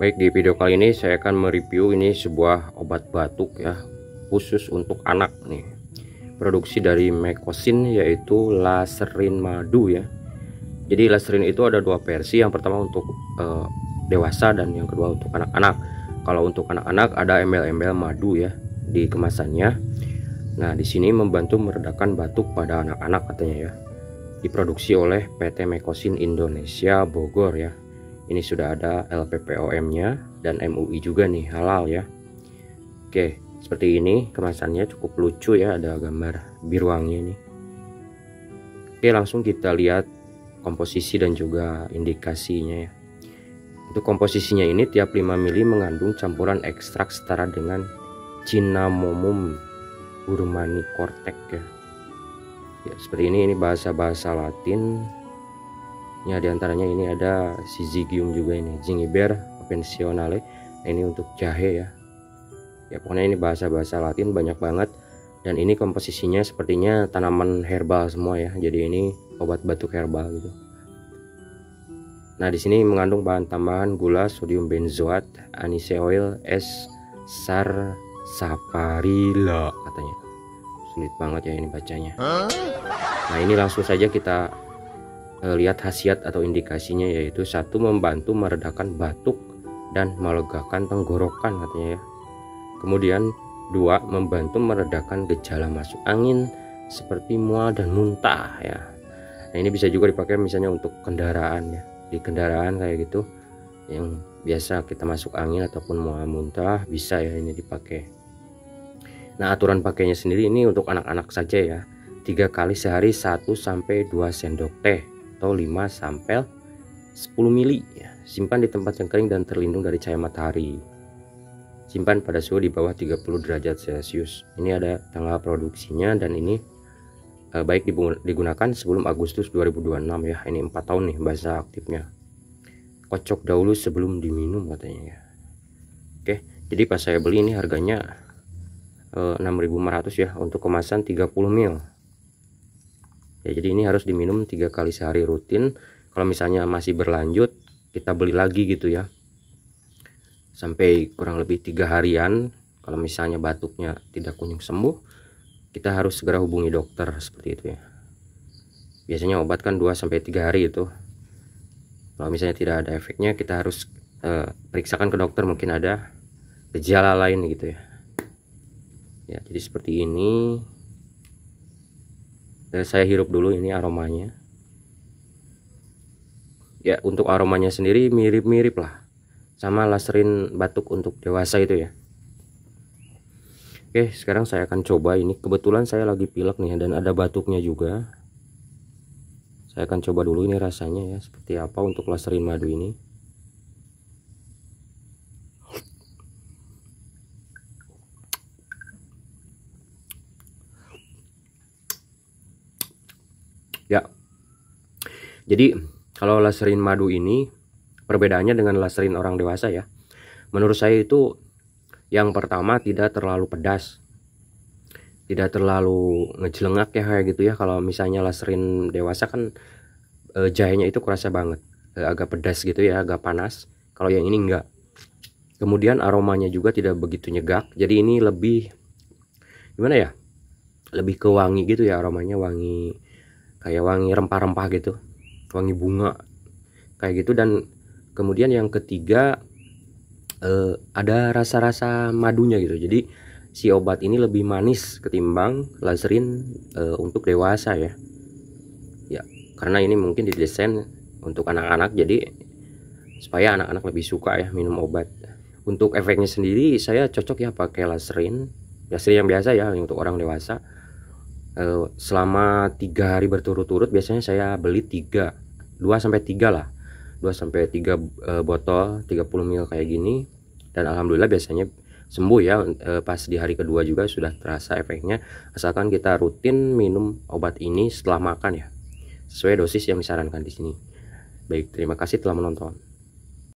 Baik, di video kali ini saya akan mereview ini sebuah obat batuk ya, khusus untuk anak nih. Produksi dari Mekosin, yaitu Laserin Madu ya. Jadi Laserin itu ada dua versi, yang pertama untuk dewasa dan yang kedua untuk anak-anak. Kalau untuk anak-anak ada embel-embel madu ya di kemasannya. Nah, di sini membantu meredakan batuk pada anak-anak katanya ya. Diproduksi oleh PT Mekosin Indonesia Bogor ya. Ini sudah ada LPPOM-nya dan MUI juga nih, halal ya. Oke, seperti ini kemasannya, cukup lucu ya, ada gambar biruangnya nih. Oke, langsung kita lihat komposisi dan juga indikasinya ya. Untuk komposisinya ini, tiap 5 ml mengandung campuran ekstrak setara dengan Cinnamomum burmani cortex ya. Ya, seperti ini bahasa-bahasa Latin. Ya, diantaranya ini ada Syzygium juga, ini Gingiber pensionale. Nah, ini untuk jahe ya. Ya, pokoknya ini bahasa-bahasa Latin banyak banget. Dan ini komposisinya sepertinya tanaman herbal semua ya. Jadi ini obat batuk herbal gitu. Nah, di sini mengandung bahan tambahan gula, sodium benzoat, aniseoil, sarsaparilla katanya. Sulit banget ya ini bacanya. Nah, ini langsung saja kita lihat khasiat atau indikasinya, yaitu satu, membantu meredakan batuk dan melegakan tenggorokan katanya ya. Kemudian dua, membantu meredakan gejala masuk angin seperti mual dan muntah ya. Nah, ini bisa juga dipakai misalnya untuk kendaraan ya, di kendaraan kayak gitu yang biasa kita masuk angin ataupun mual muntah, bisa ya ini dipakai. Nah, aturan pakainya sendiri ini untuk anak-anak saja ya, 3 kali sehari 1 sampai 2 sendok teh atau 5 sampai 10 mili ya. Simpan di tempat yang kering dan terlindung dari cahaya matahari. Simpan pada suhu di bawah 30 derajat Celcius. Ini ada tanggal produksinya, dan ini baik digunakan sebelum Agustus 2026 ya. Ini 4 tahun nih masa aktifnya. Kocok dahulu sebelum diminum katanya ya. Oke, jadi pas saya beli ini harganya 6.500 ya untuk kemasan 30 ml. Ya, jadi ini harus diminum 3 kali sehari rutin. Kalau misalnya masih berlanjut, kita beli lagi gitu ya, sampai kurang lebih 3 harian. Kalau misalnya batuknya tidak kunjung sembuh, kita harus segera hubungi dokter seperti itu ya. Biasanya obat kan 2 sampai 3 hari itu. Kalau misalnya tidak ada efeknya, kita harus periksakan ke dokter, mungkin ada gejala lain gitu ya. Ya, jadi seperti ini. Saya hirup dulu ini aromanya. Ya, untuk aromanya sendiri mirip-mirip lah sama Laserin batuk untuk dewasa itu ya. Oke, sekarang saya akan coba ini. Kebetulan saya lagi pilek nih dan ada batuknya juga. Saya akan coba dulu ini rasanya ya, seperti apa untuk Laserin madu ini. Ya, jadi kalau Laserin madu ini perbedaannya dengan Laserin orang dewasa ya, menurut saya itu yang pertama tidak terlalu pedas, tidak terlalu ngejelengak ya kayak gitu ya. Kalau misalnya Laserin dewasa kan jahenya itu kerasa banget, agak pedas gitu ya, agak panas. Kalau yang ini enggak. Kemudian aromanya juga tidak begitu nyegak, jadi ini lebih gimana ya, lebih ke wangi gitu ya, aromanya wangi, kayak wangi rempah-rempah gitu, wangi bunga kayak gitu. Dan kemudian yang ketiga, ada rasa-rasa madunya gitu. Jadi si obat ini lebih manis ketimbang Laserin untuk dewasa ya. Ya, karena ini mungkin didesain untuk anak-anak, jadi supaya anak-anak lebih suka ya minum obat. Untuk efeknya sendiri saya cocok ya pakai Laserin yang biasa ya, untuk orang dewasa. Selama 3 hari berturut-turut biasanya saya beli 2 sampai 3 lah, 2 sampai 3 botol 30 ml kayak gini. Dan alhamdulillah biasanya sembuh ya. Pas di hari kedua juga sudah terasa efeknya, asalkan kita rutin minum obat ini setelah makan ya, sesuai dosis yang disarankan di sini. Baik, terima kasih telah menonton.